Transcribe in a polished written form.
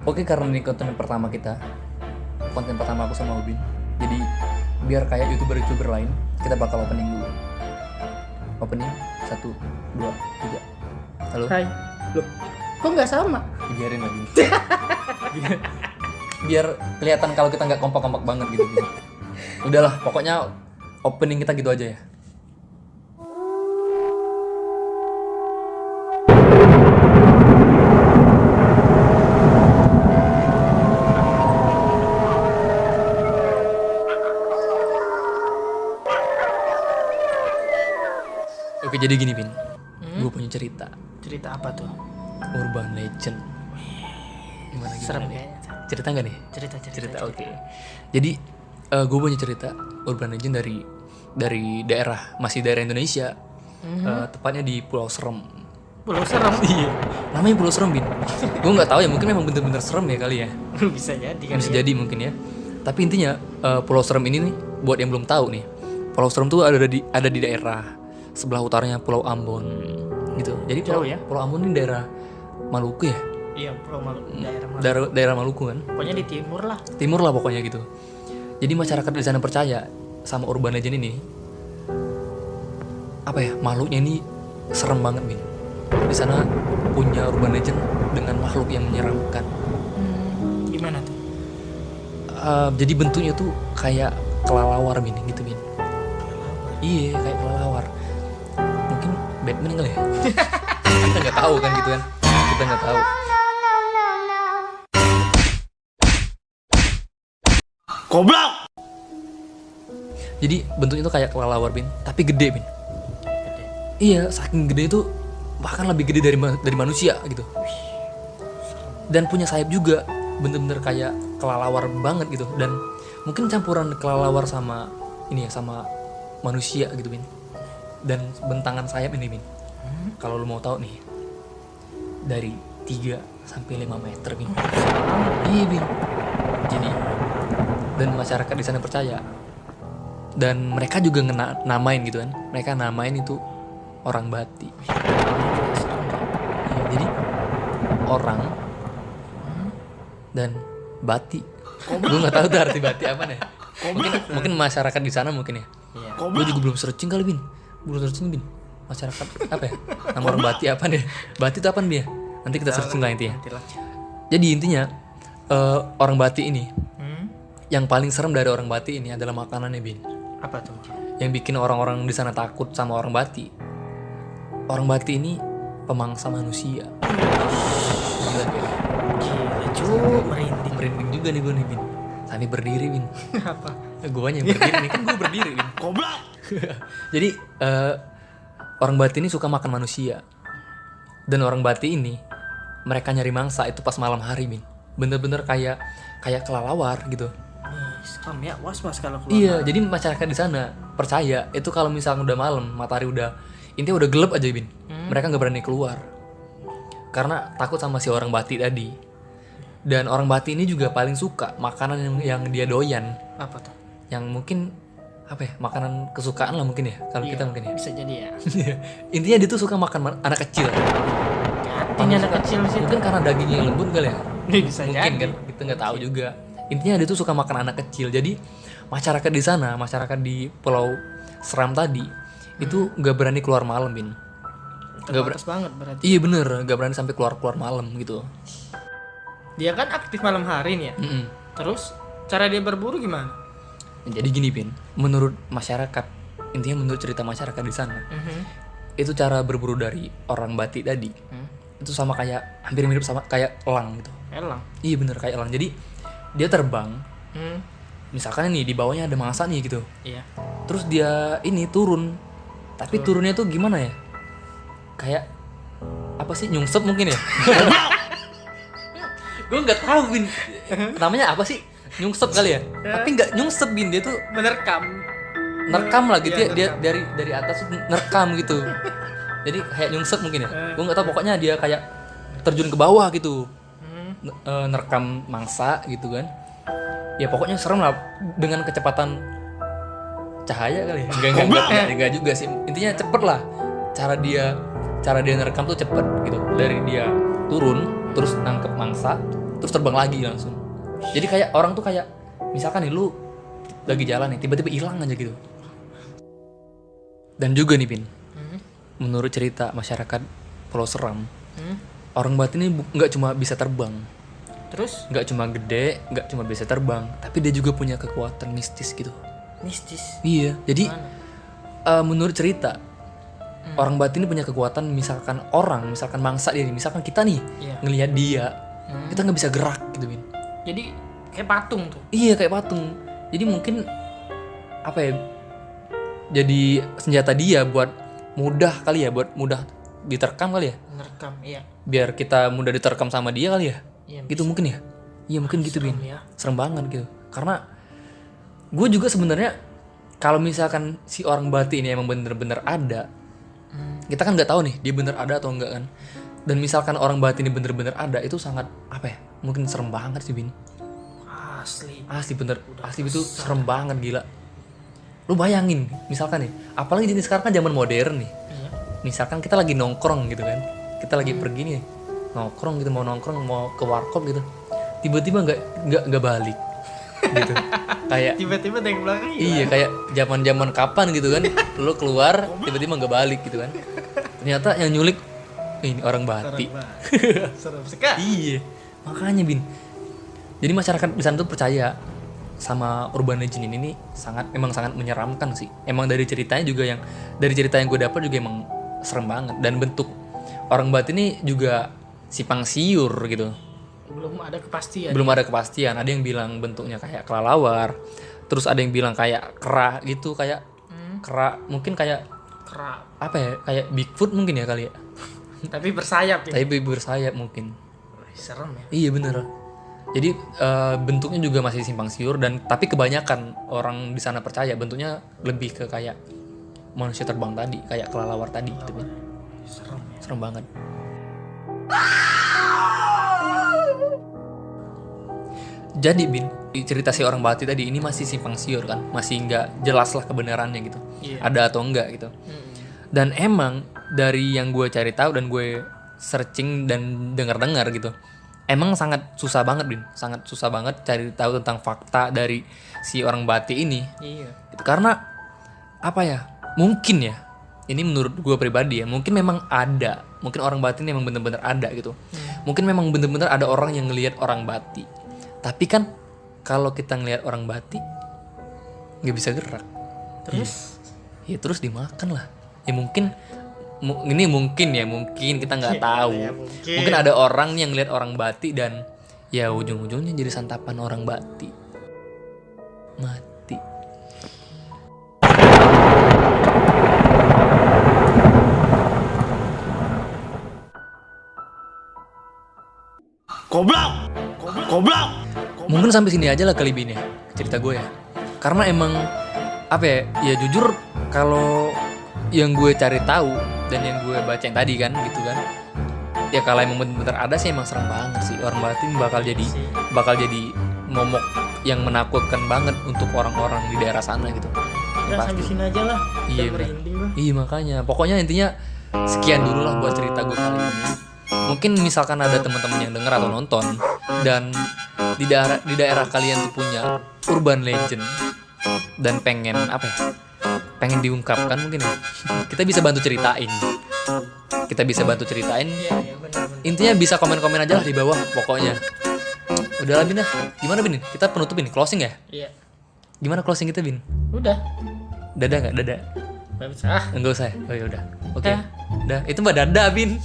Oke, karena ini konten pertama kita, konten pertama aku sama Ubin. Jadi biar kayak youtuber lain, kita bakal opening dulu. Opening 1, 2, 3. Halo. Hai. Loh, kok nggak sama? Biarin lagi. Biar kelihatan kalau kita nggak kompak-kompak banget gitu. Udahlah, pokoknya opening kita gitu aja ya. Oke, jadi gini, Bin. Gue punya cerita. Cerita apa tuh? Urban Legend. Gimana Serem nih? kayaknya. Cerita nggak nih? Cerita. Oke. Jadi gue punya cerita Urban Legend dari daerah, masih daerah Indonesia. Tepatnya di Pulau Serem. Pulau Serem. Iya. Namanya Pulau Serem, Bin. Gue nggak tahu ya, mungkin memang bener-bener serem ya kali ya. Bisa jadi kan. Bisa jadi mungkin ya. Tapi intinya Pulau Serem ini nih, buat yang belum tahu nih, Pulau Serem tuh ada di daerah sebelah utaranya Pulau Ambon gitu. Jadi Jauh ya? Pulau Ambon ini daerah Maluku ya. Iya, Pulau Maluku, daerah Maluku. Daerah Maluku kan. Pokoknya di timur lah. Timur lah pokoknya gitu. Jadi masyarakat di sana percaya sama urban legend ini. Apa ya? Makhluknya ini serem banget, Min. Di sana punya urban legend dengan makhluk yang menyeramkan. Gimana tuh? Jadi bentuknya tuh kayak kelelawar, Min, gitu, Min. Iya, kayak kelelawar. Mungkin Batman kali ya. Kita nggak tahu kan gitu kan. Kita nggak tahu. Goblok. Jadi bentuknya tuh kayak kelelawar, Bin, tapi gede, Bin. Gede. Iya, saking gede itu bahkan lebih gede dari manusia gitu. Dan punya sayap juga, bener-bener kayak kelelawar banget gitu. Dan mungkin campuran kelelawar sama ini ya, sama manusia gitu, Bin. Dan bentangan sayap ini, Bin. Kalau lu mau tahu nih, dari 3 sampai 5 meter, Bin. Iya, Bin. Jadi dan masyarakat di sana percaya. Dan mereka juga namain gitu kan. Mereka namain itu orang Bati. Ya, jadi orang dan Bati. Gue nggak tahu tuh arti Bati apa nih. Mungkin masyarakat di sana mungkin ya. Iya. Gue juga belum searching kali, Bin. Belum searching, Bin. Masyarakat apa ya? Nama orang Bati apa nih? Bati itu apa dia? Nanti kita searching lah intinya. Nantilah. Jadi intinya orang Bati ini, yang paling serem dari orang Bati ini adalah makanannya, Bin. Apa tuh? Yang bikin orang-orang di sana takut sama orang Bati. Orang Bati ini pemangsa manusia. Gila, Bin. Gila, cu, merinding. Merinding juga nih gue nih, Bin. Sampai berdiri, Bin. Apa? Guanya yang berdiri nih, kan gue berdiri, Bin. Goblok. Jadi orang Bati ini suka makan manusia. Dan orang Bati ini mereka nyari mangsa itu pas malam hari, Bin. Bener-bener kayak kelelawar gitu. Serem ya, was-was kalau keluar. Iya, jadi masyarakat di sana percaya itu kalau misalnya udah malam, matahari udah intinya udah gelap aja, Bin. Mereka nggak berani keluar karena takut sama si orang Bati tadi. Dan orang Bati ini juga paling suka makanan yang dia doyan, Apa tuh? yang mungkin apa ya, makanan kesukaan lah mungkin ya kalau Iya, kita mungkin ya. bisa jadi ya. Intinya dia tuh suka makan anak kecil. Ini anak kecil sih. Mungkin karena dagingnya yang lembut kali ya. Bisa Mungkin jadi. kan kita nggak tahu juga. Intinya dia tuh suka makan anak kecil. Jadi masyarakat di sana, masyarakat di Pulau Seram tadi itu nggak berani keluar malam, Bin. Terbatas banget berarti. Iya bener, nggak berani sampai keluar malam gitu. Dia kan aktif malam hari nih ya. Mm-mm. Terus cara dia berburu gimana? Jadi gini, Bin, menurut masyarakat, intinya menurut cerita masyarakat di sana, itu cara berburu dari orang Bati tadi itu sama kayak, hampir mirip sama kayak elang gitu. Elang. Iya bener, kayak elang. Jadi dia terbang, misalkan nih di bawahnya ada mangsa nih gitu. Iya. Terus dia ini turun. Tapi turunnya tuh gimana ya? Kayak apa sih? Nyungsep mungkin ya? Gue nggak tahu, Bin. Namanya apa sih? Nyungsep kali ya? Tapi nggak nyungsep, Bin. Dia tuh Menerkam. nerekam lah gitu ya. Iya, Dia dari atas tuh nerekam gitu. Jadi kayak nyungsep mungkin ya. Gue nggak tahu, pokoknya dia kayak terjun ke bawah gitu. Nerekam mangsa gitu kan. Ya pokoknya serem lah dengan kecepatan cahaya kali ya. Enggak juga sih. Intinya cepet lah. Cara dia nerekam tuh cepet gitu. Dari dia turun terus nangkep mangsa, terus terbang lagi langsung. Jadi kayak orang tuh kayak misalkan nih lu lagi jalan nih tiba-tiba hilang aja gitu. Dan juga nih Bin, menurut cerita masyarakat Pulau Seram, orang batu ini nggak cuma bisa terbang, Terus nggak cuma gede, nggak cuma bisa terbang, tapi dia juga punya kekuatan mistis gitu. mistis. Iya, jadi Gimana? menurut cerita orang batu ini punya kekuatan, misalkan mangsa dia nih, misalkan kita nih Iya. ngelihat dia, kita nggak bisa gerak gitu Bin. Jadi kayak patung tuh. Iya kayak patung. Jadi mungkin apa ya? Jadi senjata dia buat mudah kali ya, buat mudah diterkam kali ya. Merekam, iya. Biar kita mudah diterkam sama dia kali ya. Iya. Gitu mungkin ya. Iya mungkin gitu Bin. serem ya. Serem banget gitu. Karena gue juga sebenarnya kalau misalkan si orang bati ini emang bener-bener ada, kita kan nggak tahu nih dia bener ada atau enggak kan. Dan misalkan orang bati ini bener-bener ada, itu sangat apa ya? Mungkin serem banget sih Bin. Asli. Asli bener, asli itu serem banget gila. Lu bayangin, misalkan nih, apalagi jadi sekarang kan zaman modern nih. Iya. Misalkan kita lagi nongkrong gitu kan, kita lagi pergi nih, nongkrong gitu, mau ke warkop gitu, tiba-tiba nggak balik, gitu. Kayak Tiba-tiba ada yang belakang. iya kayak zaman kapan gitu kan, lu keluar tiba-tiba nggak balik gitu kan. Ternyata yang nyulik ini orang Bati. Serem sekali. Iya, makanya Bin. Jadi masyarakat di sana tuh percaya sama urban legend ini emang sangat menyeramkan sih. Emang dari cerita yang gue dapat juga emang serem banget. Dan bentuk orang Bati ini juga simpang siur gitu. Belum ada kepastian. Belum ada kepastian. Ada yang bilang bentuknya kayak kelelawar. Terus ada yang bilang kayak kera gitu, kayak kera mungkin kayak Kerap. apa ya? Kayak Bigfoot mungkin ya kali ya. Tapi bersayap ya. Tapi bersayap mungkin. Wih, serem ya. Iya bener. Jadi bentuknya juga masih simpang siur tapi kebanyakan orang di sana percaya bentuknya lebih ke kayak manusia terbang tadi, kayak kelelawar tadi gitu Bin. Serem ya. Serem banget. Jadi Bin, cerita si orang Bati tadi ini masih simpang siur kan, masih nggak jelas lah kebenarannya gitu. Iya. Ada atau enggak gitu. Dan emang dari yang gue cari tahu dan gue searching dan dengar-dengar gitu, emang sangat susah banget Bin, sangat susah banget cari tahu tentang fakta dari si orang Bati ini. Iya. Gitu. Karena apa ya? Mungkin ya, ini menurut gue pribadi ya, mungkin memang ada, mungkin orang Bati ini memang bener-bener ada gitu. Mungkin memang bener-bener ada orang yang ngelihat orang Bati. Tapi kan kalau kita ngelihat orang Bati nggak bisa gerak. Terus Ya terus dimakan lah. Ya mungkin ini mungkin kita nggak tahu. ya Mungkin ada orang yang ngeliat orang Bati dan ya ujung-ujungnya jadi santapan orang Bati. Mati. Goblok. Mungkin sampai sini aja lah kali Bin ya cerita gue ya. Karena emang apa ya? Ya jujur kalau yang gue cari tahu dan yang gue baca yang tadi kan gitu kan. Ya kalau emang bener-bener ada sih emang serem banget sih. Orang Bati bakal jadi momok yang menakutkan banget untuk orang-orang di daerah sana gitu. ya sampai sini aja lah. Iya, Udah merinding lah. Iya makanya. Pokoknya intinya sekian dulu lah buat cerita gue kali ini. Mungkin misalkan ada teman-teman yang denger atau nonton dan di daerah kalian tuh punya urban legend dan pengen apa ya? Pengen diungkapkan mungkin ya. Kita bisa bantu ceritain. Iya, benar-benar. Intinya bisa komen-komen aja lah di bawah pokoknya. Udah lah Bin ya. Gimana Bin? Kita penutup ini closing ya? Iya. Gimana closing kita Bin? Udah. Dada nggak? Dada? Enggak usah. Enggak usah ya? Oh ya udah. Oke. Dah. Udah. Itu mah dada Bin.